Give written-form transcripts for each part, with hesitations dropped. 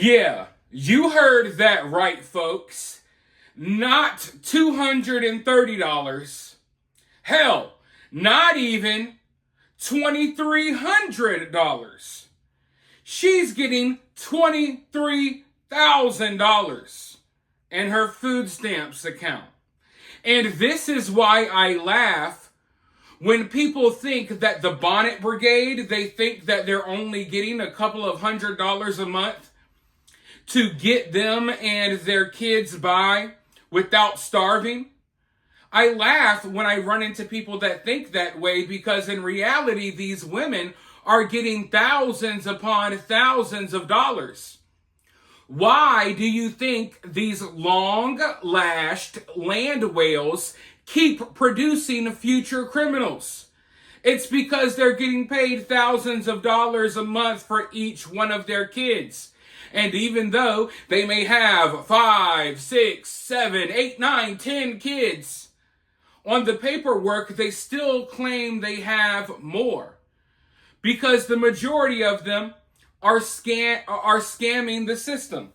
Yeah, you heard that right, folks. Not $230. Hell, not even $2,300. She's getting $23,000 in her food stamps account. And this is why I laugh when people think that the Bonnet Brigade, they think that they're only getting a couple of $100 a month to get them and their kids by without starving. I laugh when I run into people that think that way, because in reality, these women are getting thousands upon thousands of dollars. Why do you think these long-lashed land whales keep producing future criminals? It's because they're getting paid thousands of dollars a month for each one of their kids. And even though they may have 5, 6, 7, 8, 9, 10 kids, on the paperwork, they still claim they have more, because the majority of them are scamming the system.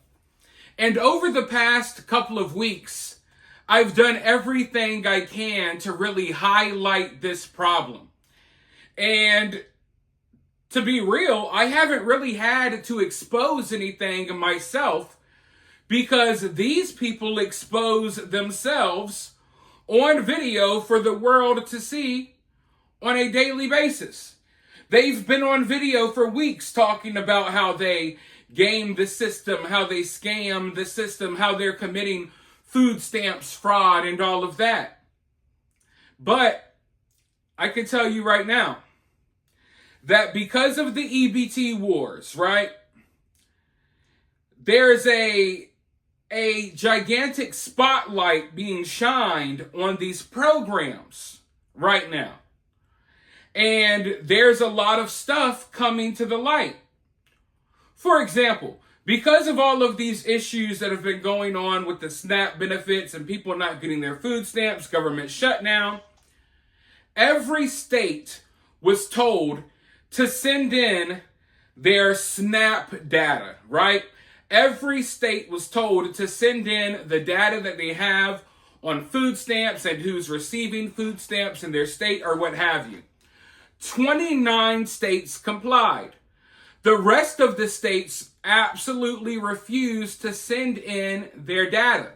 And over the past couple of weeks, I've done everything I can to really highlight this problem. And to be real, I haven't really had to expose anything myself, because these people expose themselves on video for the world to see on a daily basis. They've been on video for weeks talking about how they game the system, how they scam the system, how they're committing food stamps fraud and all of that. But I can tell you right now that because of the EBT wars, right, there's a gigantic spotlight being shined on these programs right now. And there's a lot of stuff coming to the light. For example, because of all of these issues that have been going on with the SNAP benefits and people not getting their food stamps, government shutdown, every state was told to send in their SNAP data, right? Every state was told to send in the data that they have on food stamps and who's receiving food stamps in their state or what have you. 29 states complied. The rest of the states absolutely refused to send in their data.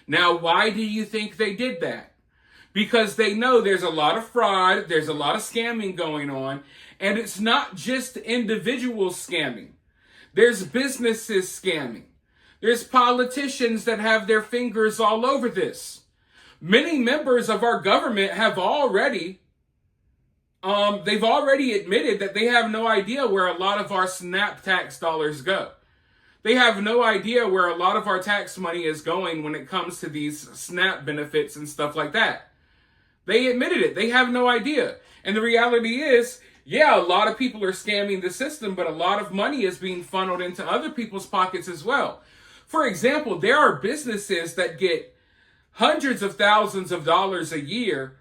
Now, why do you think they did that? Because they know there's a lot of fraud, there's a lot of scamming going on, and it's not just individuals scamming. There's businesses scamming. There's politicians that have their fingers all over this. Many members of our government have already they've already admitted that they have no idea where a lot of our SNAP tax dollars go. They have no idea where a lot of our tax money is going when it comes to these SNAP benefits and stuff like that. They admitted it. They have no idea. And the reality is, yeah, a lot of people are scamming the system, but a lot of money is being funneled into other people's pockets as well. For example, there are businesses that get hundreds of thousands of dollars a year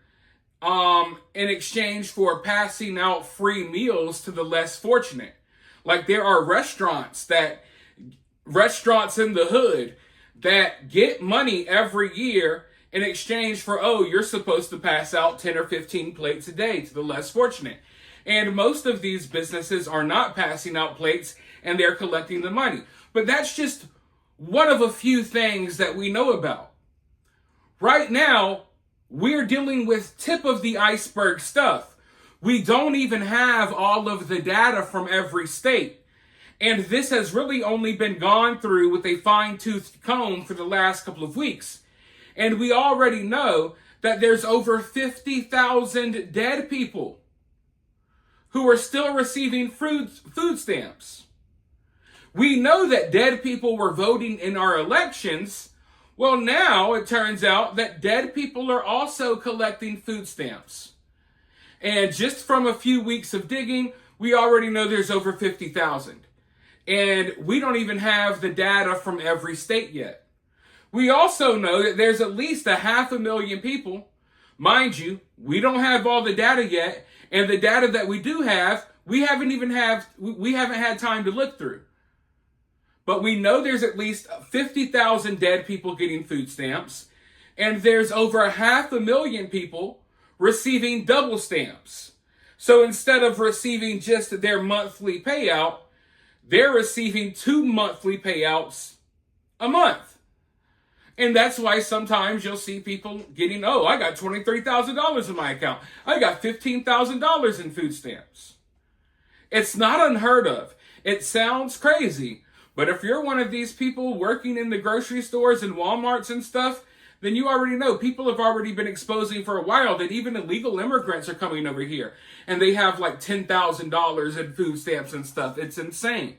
in exchange for passing out free meals to the less fortunate. Like there are restaurants in the hood that get money every year in exchange for, oh, you're supposed to pass out 10 or 15 plates a day to the less fortunate. And most of these businesses are not passing out plates and they're collecting the money. But that's just one of a few things that we know about. Right now, we're dealing with tip of the iceberg stuff. We don't even have all of the data from every state. And this has really only been gone through with a fine-tooth comb for the last couple of weeks. And we already know that there's over 50,000 dead people who are still receiving food stamps. We know that dead people were voting in our elections. Well, now it turns out that dead people are also collecting food stamps. And just from a few weeks of digging, we already know there's over 50,000. And we don't even have the data from every state yet. We also know that there's at least 500,000 people. Mind you, we don't have all the data yet. And the data that we do have, we haven't had time to look through. But we know there's at least 50,000 dead people getting food stamps, and there's over 500,000 people receiving double stamps. So instead of receiving just their monthly payout, they're receiving 2 monthly payouts a month. And that's why sometimes you'll see people getting, oh, I got $23,000 in my account. I got $15,000 in food stamps. It's not unheard of. It sounds crazy. But if you're one of these people working in the grocery stores and Walmarts and stuff, then you already know. People have already been exposing for a while that even illegal immigrants are coming over here. And they have like $10,000 in food stamps and stuff. It's insane.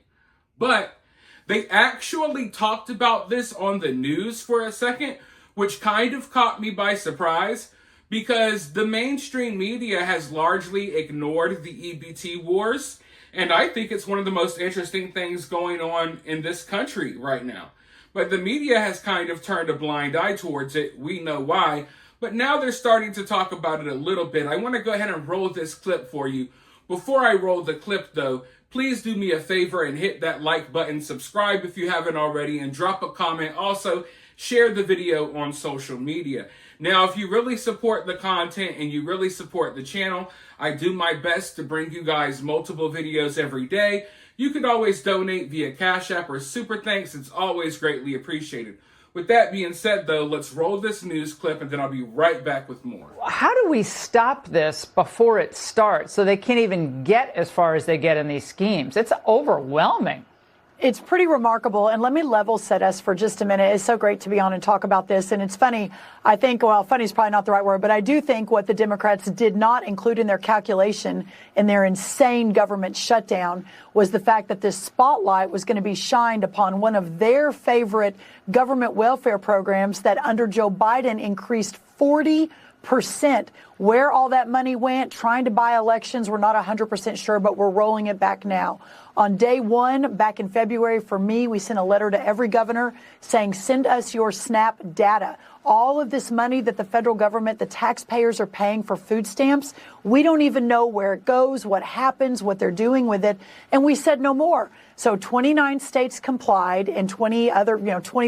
But they actually talked about this on the news for a second, which kind of caught me by surprise, because the mainstream media has largely ignored the EBT wars. And I think it's one of the most interesting things going on in this country right now. But the media has kind of turned a blind eye towards it. We know why. But now they're starting to talk about it a little bit. I want to go ahead and roll this clip for you. Before I roll the clip, though, please do me a favor and hit that like button, subscribe if you haven't already, and drop a comment. Also, share the video on social media. Now, if you really support the content and you really support the channel, I do my best to bring you guys multiple videos every day. You could always donate via Cash App or Super Thanks. It's always greatly appreciated. With that being said, though, let's roll this news clip and then I'll be right back with more. How do we stop this before it starts so they can't even get as far as they get in these schemes? It's overwhelming. It's pretty remarkable. And let me level set us for just a minute. It's so great to be on and talk about this. And it's funny. I think, well, funny is probably not the right word, but I do think what the Democrats did not include in their calculation in their insane government shutdown was the fact that this spotlight was going to be shined upon one of their favorite government welfare programs that under Joe Biden increased 40%. Where all that money went, trying to buy elections, we're not 100% sure, but we're rolling it back now. On day one, back in February, for me, we sent a letter to every governor saying, send us your SNAP data. All of this money that the federal government, the taxpayers are paying for food stamps, we don't even know where it goes, what happens, what they're doing with it. And we said no more. So 29 states complied and 20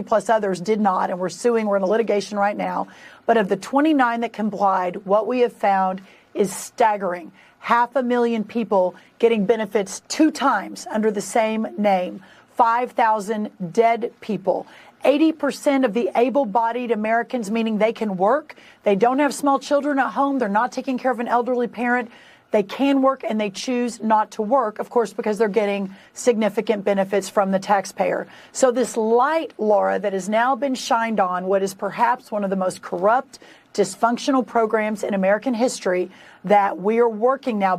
plus others did not. And we're suing. We're in a litigation right now. But of the 29 that complied, what we have found is staggering. 500,000 people getting benefits 2 times under the same name. 5,000 dead people. 80% of the able-bodied Americans, meaning they can work. They don't have small children at home. They're not taking care of an elderly parent. They can work and they choose not to work, of course, because they're getting significant benefits from the taxpayer. So this light, Laura, that has now been shined on what is perhaps one of the most corrupt, dysfunctional programs in American history that we are working now.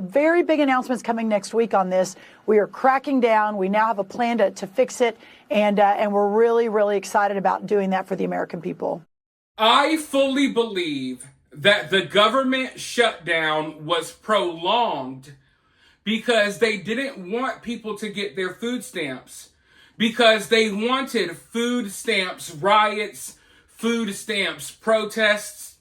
Very big announcements coming next week on this. We are cracking down. We now have a plan to fix it. And we're really, really excited about doing that for the American people. I fully believe that the government shutdown was prolonged because they didn't want people to get their food stamps, because they wanted food stamps riots, food stamps protests.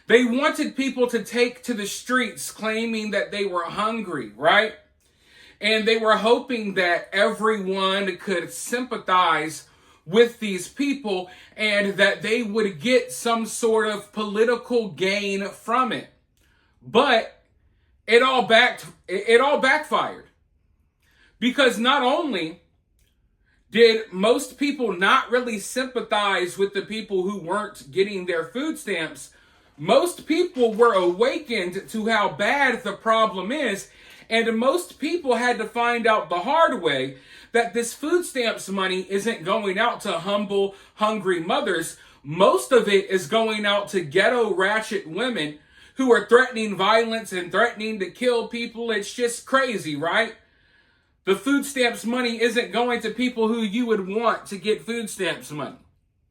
They wanted people to take to the streets claiming that they were hungry, right? And they were hoping that everyone could sympathize with these people and that they would get some sort of political gain from it. But it all backfired. Because not only did most people not really sympathize with the people who weren't getting their food stamps, most people were awakened to how bad the problem is. And most people had to find out the hard way that this food stamps money isn't going out to humble, hungry mothers. Most of it is going out to ghetto ratchet women who are threatening violence and threatening to kill people. It's just crazy, right? The food stamps money isn't going to people who you would want to get food stamps money.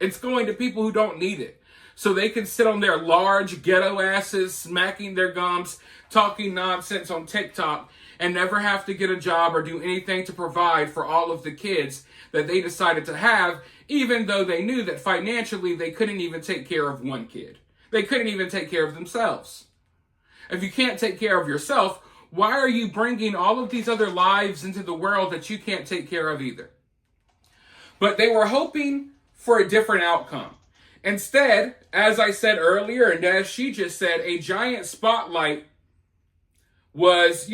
It's going to people who don't need it. So they can sit on their large ghetto asses, smacking their gums, talking nonsense on TikTok, and never have to get a job or do anything to provide for all of the kids that they decided to have, even though they knew that financially they couldn't even take care of one kid. They couldn't even take care of themselves. If you can't take care of yourself, why are you bringing all of these other lives into the world that you can't take care of either? But they were hoping for a different outcome. Instead, as I said earlier, and as she just said, a giant spotlight was,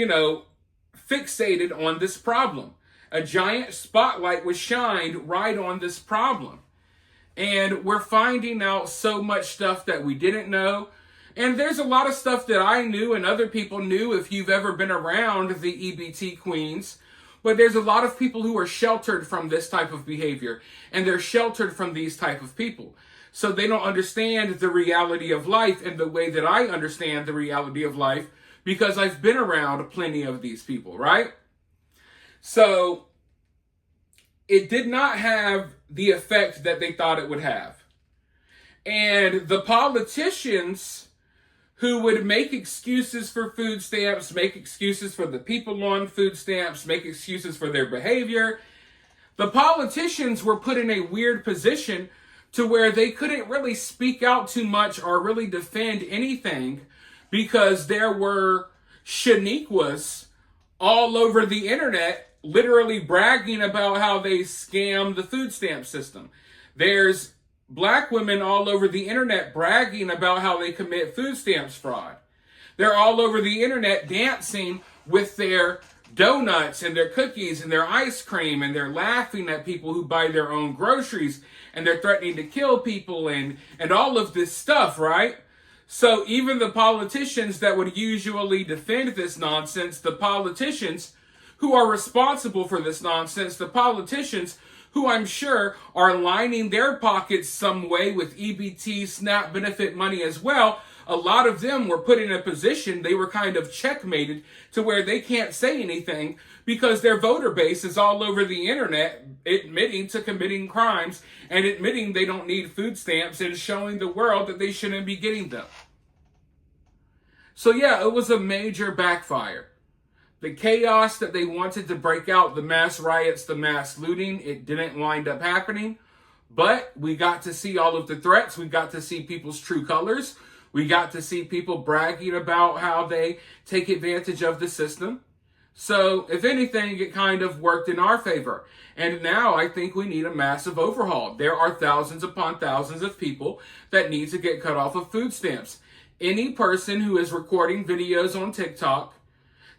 fixated on this problem. A giant spotlight was shined right on this problem. And we're finding out so much stuff that we didn't know. And there's a lot of stuff that I knew and other people knew if you've ever been around the EBT queens. But there's a lot of people who are sheltered from this type of behavior. And they're sheltered from these type of people. So they don't understand the reality of life in the way that I understand the reality of life, because I've been around plenty of these people, right? So it did not have the effect that they thought it would have. And the politicians who would make excuses for food stamps, make excuses for the people on food stamps, make excuses for their behavior, the politicians were put in a weird position to where they couldn't really speak out too much or really defend anything, because there were Shaniquas all over the internet literally bragging about how they scammed the food stamp system. There's black women all over the internet bragging about how they commit food stamps fraud. They're all over the internet dancing with their donuts and their cookies and their ice cream, and they're laughing at people who buy their own groceries, and they're threatening to kill people and all of this stuff, right? So even the politicians that would usually defend this nonsense, the politicians who are responsible for this nonsense, the politicians who I'm sure are lining their pockets some way with EBT, SNAP benefit money as well, a lot of them were put in a position, they were kind of checkmated to where they can't say anything because their voter base is all over the internet admitting to committing crimes and admitting they don't need food stamps and showing the world that they shouldn't be getting them. So yeah, it was a major backfire. The chaos that they wanted to break out, the mass riots, the mass looting, it didn't wind up happening. But we got to see all of the threats. We got to see people's true colors. We got to see people bragging about how they take advantage of the system. So, if anything, it kind of worked in our favor. And now I think we need a massive overhaul. There are thousands upon thousands of people that need to get cut off of food stamps. Any person who is recording videos on TikTok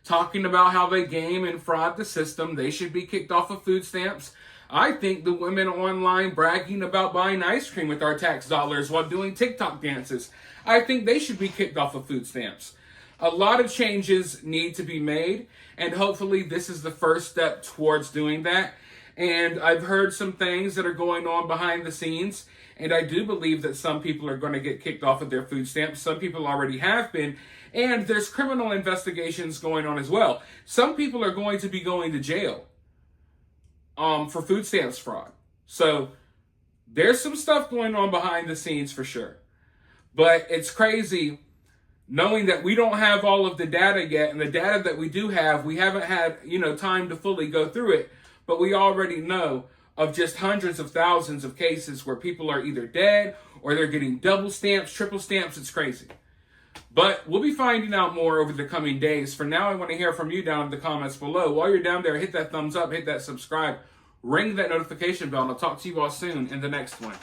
talking about how they game and fraud the system, they should be kicked off of food stamps. I think the women online bragging about buying ice cream with our tax dollars while doing TikTok dances, I think they should be kicked off of food stamps. A lot of changes need to be made, and hopefully this is the first step towards doing that. And I've heard some things that are going on behind the scenes, and I do believe that some people are going to get kicked off of their food stamps. Some people already have been, and there's criminal investigations going on as well. Some people are going to be going to jail for food stamps fraud. So there's some stuff going on behind the scenes for sure. But it's crazy knowing that we don't have all of the data yet, and the data that we do have, we haven't had, time to fully go through it, but we already know of just hundreds of thousands of cases where people are either dead or they're getting double stamps, triple stamps. It's crazy. But we'll be finding out more over the coming days. For now, I want to hear from you down in the comments below. While you're down there, hit that thumbs up, hit that subscribe, ring that notification bell, and I'll talk to you all soon in the next one.